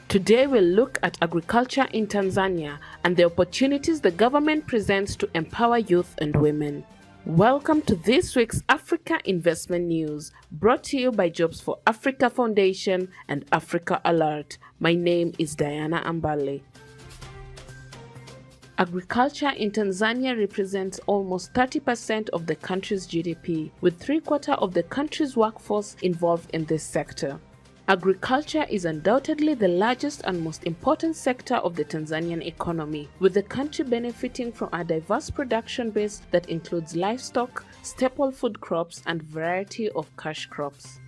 Today we'll look at agriculture in Tanzania and the opportunities the government presents to empower youth and women. Welcome to this week's Africa Investment News, brought to you by Jobs for Africa Foundation and Africa Alert. My name is Diana Ambale. Agriculture in Tanzania represents almost 30% of the country's GDP, with three-quarters of the country's workforce involved in this sector. Agriculture is undoubtedly the largest and most important sector of the Tanzanian economy, with the country benefiting from a diverse production base that includes livestock, staple food crops, and a variety of cash crops.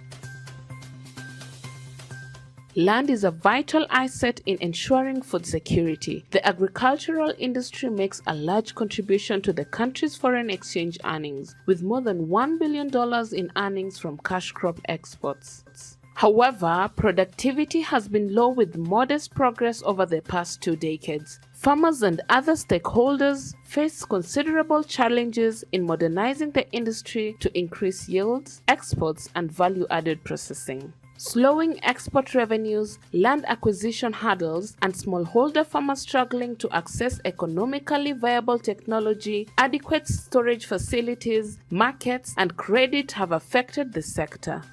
Land is a vital asset in ensuring food security. The agricultural industry makes a large contribution to the country's foreign exchange earnings, with more than $1 billion in earnings from cash crop exports. However, productivity has been low with modest progress over the past 2 decades. Farmers and other stakeholders face considerable challenges in modernizing the industry to increase yields, exports, and value-added processing. Slowing export revenues, land acquisition hurdles, and smallholder farmers struggling to access economically viable technology, adequate storage facilities, markets, and credit have affected the sector.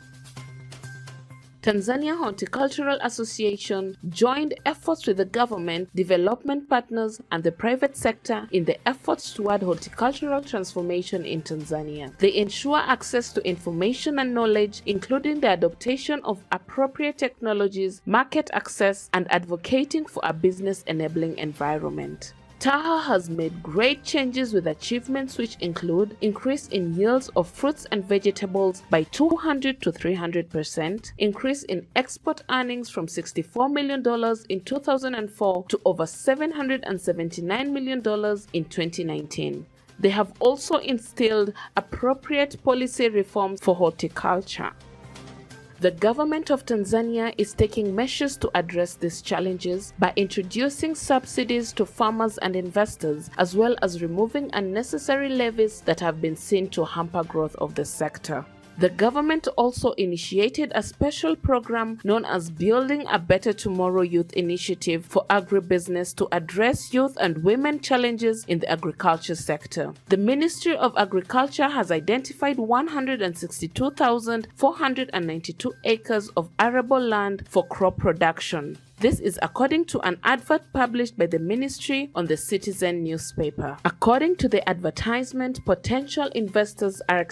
Tanzania Horticultural Association joined efforts with the government, development partners, and the private sector in the efforts toward horticultural transformation in Tanzania. They ensure access to information and knowledge, including the adoption of appropriate technologies, market access, and advocating for a business-enabling environment. TAHA has made great changes with achievements which include increase in yields of fruits and vegetables by 200 to 300%, increase in export earnings from $64 million in 2004 to over $779 million in 2019. They have also instilled appropriate policy reforms for horticulture. The government of Tanzania is taking measures to address these challenges by introducing subsidies to farmers and investors, as well as removing unnecessary levies that have been seen to hamper growth of the sector. The government also initiated a special program known as Building a Better Tomorrow Youth Initiative for agribusiness to address youth and women challenges in the agriculture sector. The Ministry of Agriculture has identified 162,492 acres of arable land for crop production. This is according to an advert published by the ministry on the Citizen newspaper. According to the advertisement, potential investors are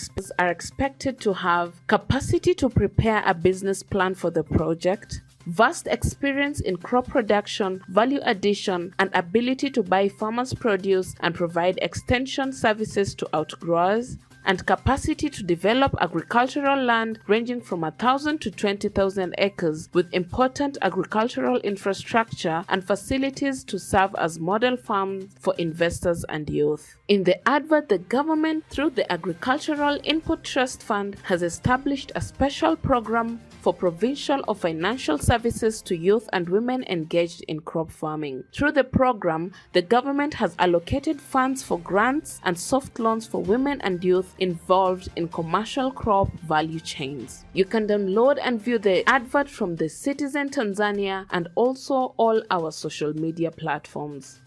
expected to have capacity to prepare a business plan for the project, vast experience in crop production, value addition, and ability to buy farmers' produce and provide extension services to outgrowers, and capacity to develop agricultural land ranging from 1,000 to 20,000 acres with important agricultural infrastructure and facilities to serve as model farms for investors and youth. In the advert, the government, through the Agricultural Input Trust Fund, has established a special program for provincial or financial services to youth and women engaged in crop farming. Through the program, the government has allocated funds for grants and soft loans for women and youth involved in commercial crop value chains. You can download and view the advert from the Citizen Tanzania and also all our social media platforms.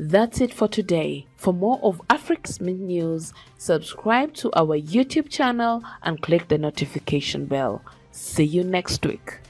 That's it for today. For more of Africa's news, subscribe to our YouTube channel and click the notification bell. See you next week.